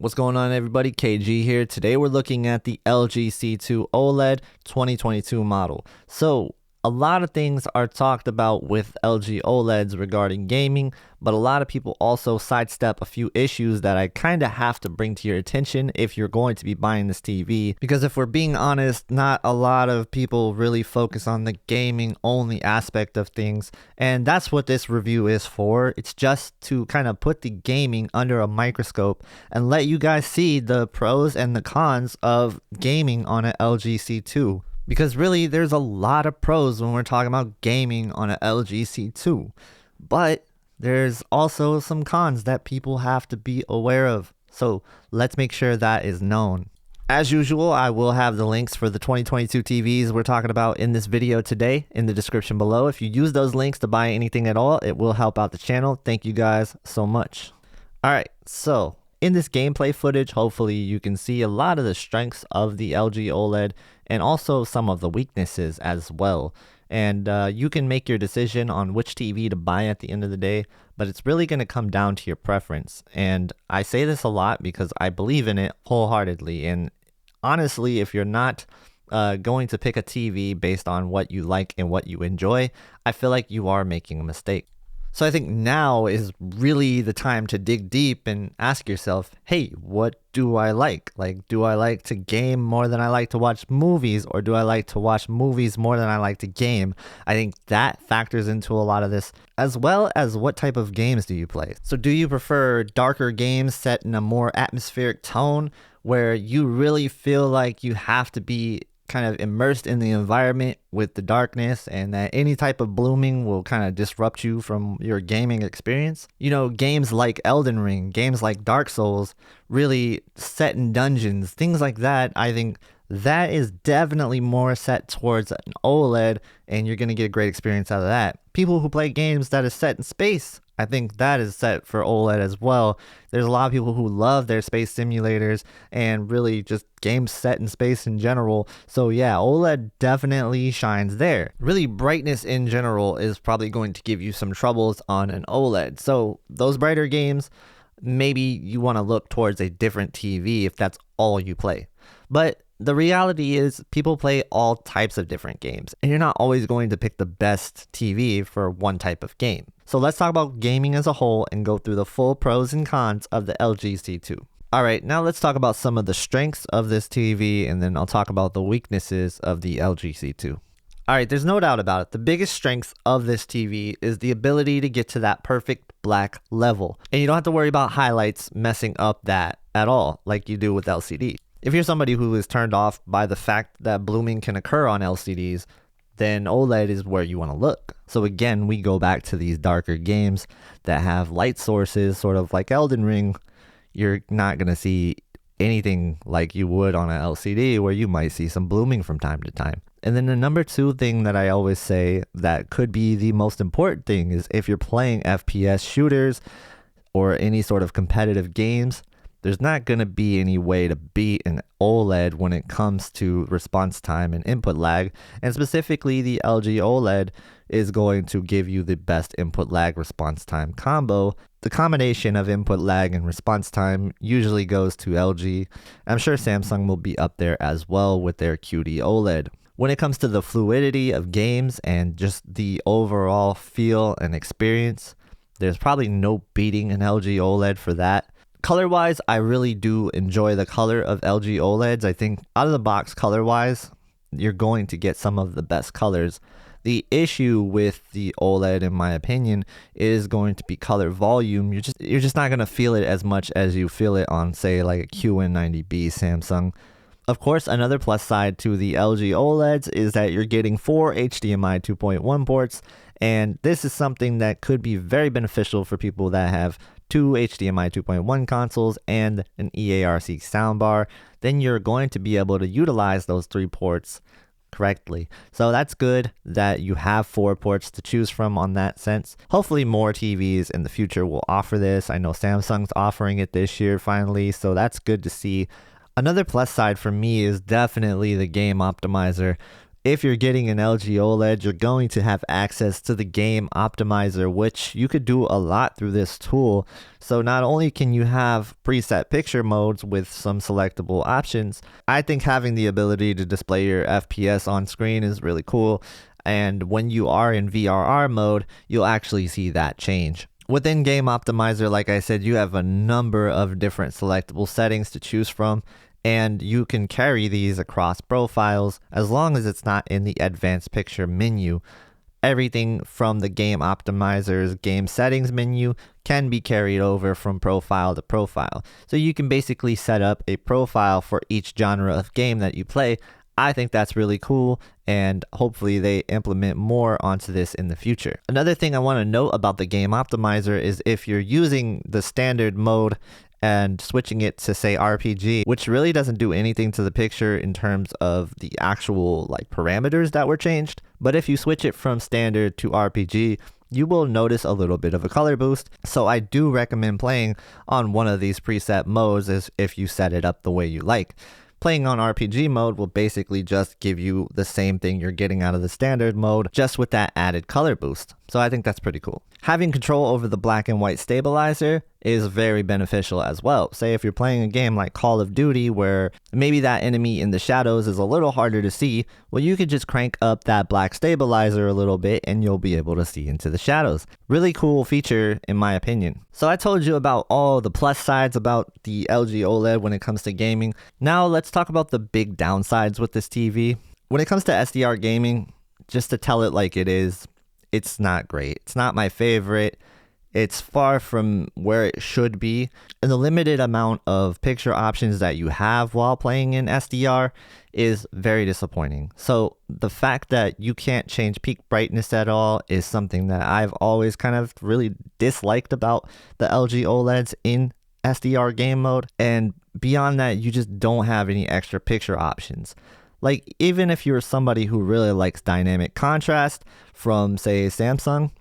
What's going on, everybody? KG here. Today we're looking at the LG C2 OLED 2022 model. So a lot of things are talked about with LG OLEDs regarding gaming, but a lot of people also sidestep a few issues that I kind of have to bring to your attention if you're going to be buying this TV. Because if we're being honest, not a lot of people really focus on the gaming only aspect of things, and that's what this review is for. It's just to kind of put the gaming under a microscope and let you guys see the pros and the cons of gaming on an LG C2. Because really, there's a lot of pros when we're talking about gaming on an LG C2. But there's also some cons that people have to be aware of. So let's make sure that is known. As usual, I will have the links for the 2022 TVs we're talking about in this video today in the description below. If you use those links to buy anything at all, it will help out the channel. Thank you guys so much. All right, so in this gameplay footage, hopefully you can see a lot of the strengths of the LG OLED and also some of the weaknesses as well. And you can make your decision on which TV to buy at the end of the day, but it's really going to come down to your preference. And I say this a lot because I believe in it wholeheartedly. And honestly, if you're not going to pick a TV based on what you like and what you enjoy, I feel like you are making a mistake. So I think now is really the time to dig deep and ask yourself, hey, what do I like? Like, do I like to game more than I like to watch movies, or do I like to watch movies more than I like to game? I think that factors into a lot of this, as well as what type of games do you play? So do you prefer darker games set in a more atmospheric tone where you really feel like you have to be kind of immersed in the environment with the darkness, and that any type of blooming will kind of disrupt you from your gaming experience? You know, games like Elden Ring, games like Dark Souls, really set in dungeons, things like that. I think that is definitely more set towards an OLED, and you're going to get a great experience out of that. People who play games that is set in space, I think that is set for OLED as well. There's a lot of people who love their space simulators and really just games set in space in general. So yeah, OLED definitely shines there. Really, brightness in general is probably going to give you some troubles on an OLED. So those brighter games, maybe you want to look towards a different TV if that's all you play. But the reality is people play all types of different games, and you're not always going to pick the best TV for one type of game. So let's talk about gaming as a whole and go through the full pros and cons of the LG C2. All right, now let's talk about some of the strengths of this TV, and then I'll talk about the weaknesses of the LG C2. All right, there's no doubt about it. The biggest strength of this TV is the ability to get to that perfect black level. And you don't have to worry about highlights messing up that at all like you do with LCD. If you're somebody who is turned off by the fact that blooming can occur on LCDs, then OLED is where you want to look. So again, we go back to these darker games that have light sources, sort of like Elden Ring. You're not going to see anything like you would on an LCD, where you might see some blooming from time to time. And then the number two thing that I always say that could be the most important thing is if you're playing FPS shooters or any sort of competitive games, there's not going to be any way to beat an OLED when it comes to response time and input lag. And specifically, the LG OLED is going to give you the best input lag response time combo. The combination of input lag and response time usually goes to LG. I'm sure Samsung will be up there as well with their QD OLED. When it comes to the fluidity of games and just the overall feel and experience, there's probably no beating an LG OLED for that. Color-wise, I really do enjoy the color of LG OLEDs. I think out of the box, color-wise, you're going to get some of the best colors. The issue with the OLED, in my opinion, is going to be color volume. You're just not going to feel it as much as you feel it on, say, like a QN90B Samsung. Of course, another plus side to the LG OLEDs is that you're getting 4 HDMI 2.1 ports, and this is something that could be very beneficial for people that have 2 HDMI 2.1 consoles and an EARC soundbar. Then you're going to be able to utilize those 3 ports correctly. So that's good that you have 4 ports to choose from on that sense. Hopefully more TVs in the future will offer this. I know Samsung's offering it this year finally, so that's good to see. Another plus side for me is definitely the game optimizer. if you're getting an LG OLED, you're going to have access to the game optimizer, which you could do a lot through this tool. So not only can you have preset picture modes with some selectable options, I think having the ability to display your FPS on screen is really cool. And when you are in VRR mode, you'll actually see that change. Within Game Optimizer, like I said, you have a number of different selectable settings to choose from, and you can carry these across profiles as long as it's not in the advanced picture menu. Everything from the Game Optimizer's game settings menu can be carried over from profile to profile. So you can basically set up a profile for each genre of game that you play. I think that's really cool, and hopefully they implement more onto this in the future. Another thing I want to note about the Game Optimizer is if you're using the standard mode and switching it to, say, RPG, which really doesn't do anything to the picture in terms of the actual like parameters that were changed, but if you switch it from standard to RPG, you will notice a little bit of a color boost. So I do recommend playing on one of these preset modes as if you set it up the way you like. Playing on RPG mode will basically just give you the same thing you're getting out of the standard mode, just with that added color boost. So I think that's pretty cool. Having control over the black and white stabilizer is very beneficial as well. Say if you're playing a game like Call of Duty where maybe that enemy in the shadows is a little harder to see, well, you could just crank up that black stabilizer a little bit and you'll be able to see into the shadows. Really cool feature in my opinion. So I told you about all the plus sides about the LG OLED when it comes to gaming. Now let's talk about the big downsides with this TV. When it comes to SDR gaming, just to tell it like it is, it's not great. It's not my favorite. It's far from where it should be. And the limited amount of picture options that you have while playing in SDR is very disappointing. So the fact that you can't change peak brightness at all is something that I've always kind of really disliked about the LG OLEDs in SDR game mode. And beyond that, you just don't have any extra picture options. Like, even if you're somebody who really likes dynamic contrast from, say, Samsung,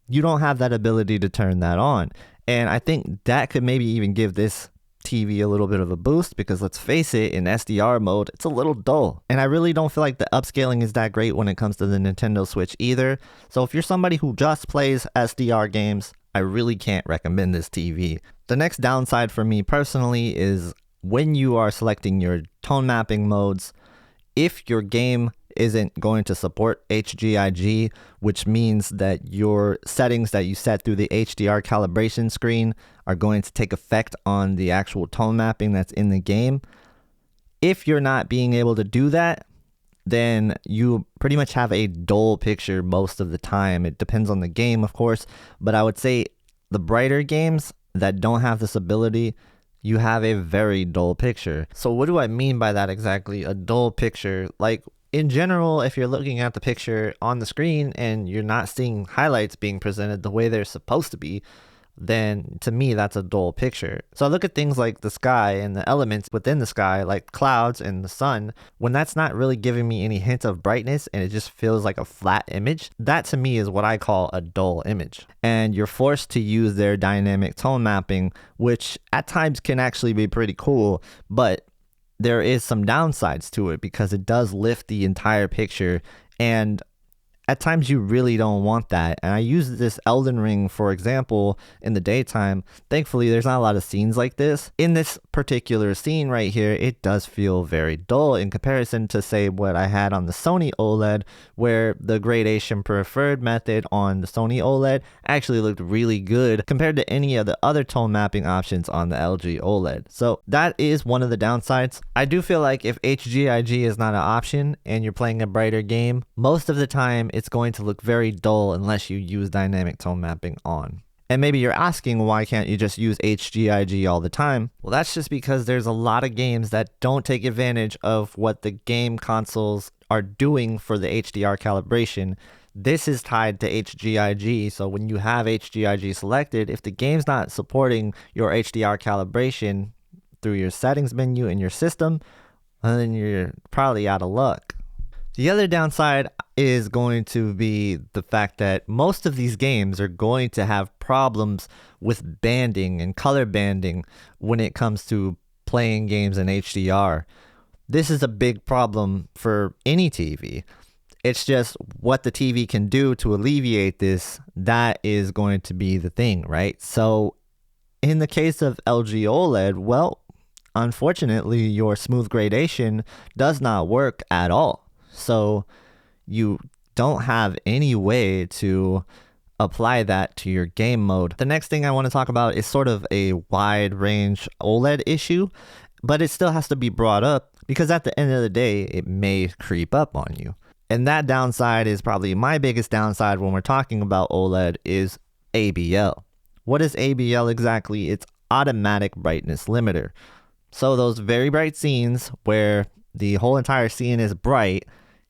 you don't have that ability to turn that on. And I think that could maybe even give this TV a little bit of a boost, because let's face it, in SDR mode, it's a little dull. And I really don't feel like the upscaling is that great when it comes to the Nintendo Switch either. So if you're somebody who just plays SDR games, I really can't recommend this TV. The next downside for me personally is when you are selecting your tone mapping modes, if your game isn't going to support HGIG, which means that your settings that you set through the HDR calibration screen are going to take effect on the actual tone mapping that's in the game. If you're not being able to do that, then you pretty much have a dull picture most of the time. It depends on the game, of course, but I would say the brighter games that don't have this ability, you have a very dull picture. So what do I mean by that exactly? A dull picture? Like, in general, if you're looking at the picture on the screen and you're not seeing highlights being presented the way they're supposed to be, then to me, that's a dull picture. So I look at things like the sky and the elements within the sky, like clouds and the sun, when that's not really giving me any hint of brightness and it just feels like a flat image, that to me is what I call a dull image. And you're forced to use their dynamic tone mapping, which at times can actually be pretty cool, but there is some downsides to it because it does lift the entire picture, and at times you really don't want that. And I use this Elden Ring, for example, in the daytime. Thankfully, there's not a lot of scenes like this. In this particular scene right here, it does feel very dull in comparison to, say, what I had on the Sony OLED, where the gradation preferred method on the Sony OLED actually looked really good compared to any of the other tone mapping options on the LG OLED. So that is one of the downsides. I do feel like if HGIG is not an option and you're playing a brighter game, most of the time it's going to look very dull unless you use dynamic tone mapping on. And maybe you're asking, why can't you just use HGIG all the time? Well, that's just because there's a lot of games that don't take advantage of what the game consoles are doing for the HDR calibration. This is tied to HGIG, so when you have HGIG selected, if the game's not supporting your HDR calibration through your settings menu in your system, then you're probably out of luck. The other downside is going to be the fact that most of these games are going to have problems with banding and color banding when it comes to playing games in HDR. This is a big problem for any TV. It's just what the TV can do to alleviate this, that is going to be the thing, right? So in the case of LG OLED, well, unfortunately, your smooth gradation does not work at all. So you don't have any way to apply that to your game mode. The next thing I want to talk about is sort of a wide range OLED issue, but it still has to be brought up because at the end of the day, it may creep up on you. And that downside is probably my biggest downside when we're talking about OLED is ABL. What is ABL exactly? It's automatic brightness limiter. So those very bright scenes where the whole entire scene is bright,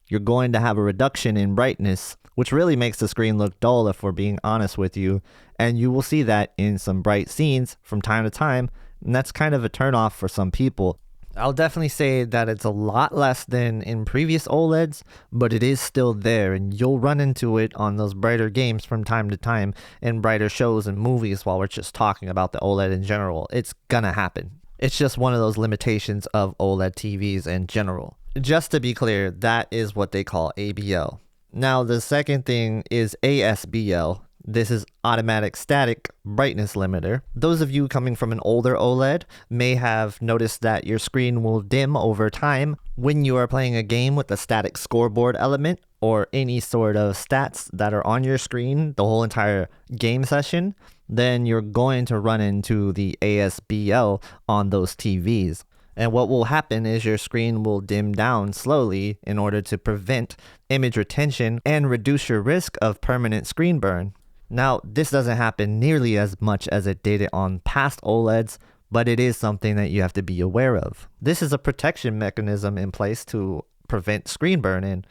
you're going to have a reduction in brightness, which really makes the screen look dull if we're being honest with you. And you will see that in some bright scenes from time to time, and that's kind of a turnoff for some people. I'll definitely say that it's a lot less than in previous OLEDs, but it is still there, and you'll run into it on those brighter games from time to time in brighter shows and movies while we're just talking about the OLED in general. It's gonna happen. It's just one of those limitations of OLED TVs in general. Just to be clear, that is what they call ABL. Now, the second thing is ASBL. This is automatic static brightness limiter. Those of you coming from an older OLED may have noticed that your screen will dim over time when you are playing a game with a static scoreboard element or any sort of stats that are on your screen the whole entire game session. Then you're going to run into the ASBL on those TVs. And what will happen is your screen will dim down slowly in order to prevent image retention and reduce your risk of permanent screen burn. Now, this doesn't happen nearly as much as it did on past OLEDs, but it is something that you have to be aware of. This is a protection mechanism in place to prevent screen burn, and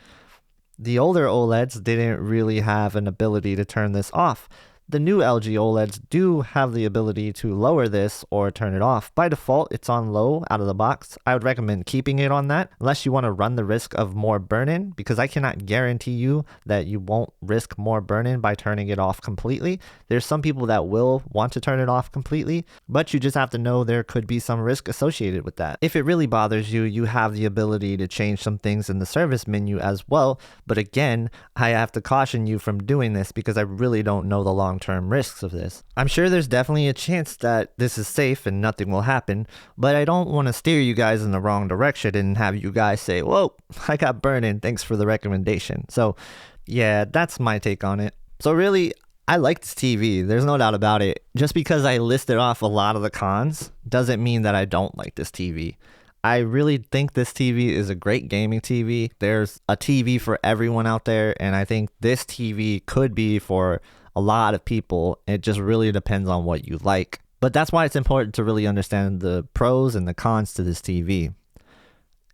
the older OLEDs didn't really have an ability to turn this off. The new LG OLEDs do have the ability to lower this or turn it off. By default, it's on low out of the box. I would recommend keeping it on that unless you want to run the risk of more burn-in, because I cannot guarantee you that you won't risk more burn-in by turning it off completely. There's some people that will want to turn it off completely, but you just have to know there could be some risk associated with that. If it really bothers you, you have the ability to change some things in the service menu as well. But again, I have to caution you from doing this because I really don't know the long-term risks of this. I'm sure there's definitely a chance that this is safe and nothing will happen, but I don't want to steer you guys in the wrong direction and have you guys say, whoa, I got burn-in, thanks for the recommendation. So yeah, that's my take on it. So really, I like this TV, there's no doubt about it. Just because I listed off a lot of the cons doesn't mean that I don't like this TV. I really think this TV is a great gaming TV. There's a TV for everyone out there, and I think this TV could be for a lot of people. It just really depends on what you like. But that's why it's important to really understand the pros and the cons to this TV.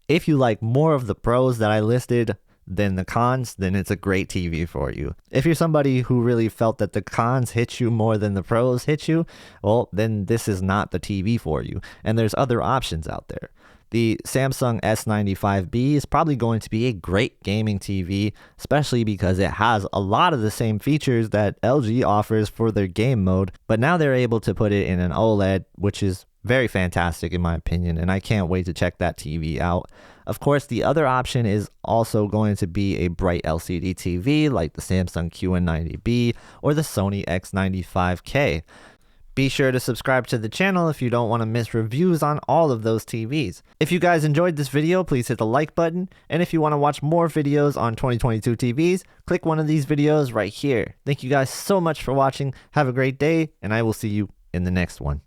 If you like more of the pros that I listed than the cons, then it's a great TV for you. If you're somebody who really felt that the cons hit you more than the pros hit you, well, then this is not the TV for you. And there's other options out there. The Samsung S95B is probably going to be a great gaming TV, especially because it has a lot of the same features that LG offers for their game mode, but now they're able to put it in an OLED, which is very fantastic in my opinion, and I can't wait to check that TV out. Of course, the other option is also going to be a bright LCD TV like the Samsung QN90B or the Sony X95K. Be sure to subscribe to the channel if you don't want to miss reviews on all of those TVs. If you guys enjoyed this video, please hit the like button. And if you want to watch more videos on 2022 TVs, click one of these videos right here. Thank you guys so much for watching. Have a great day, and I will see you in the next one.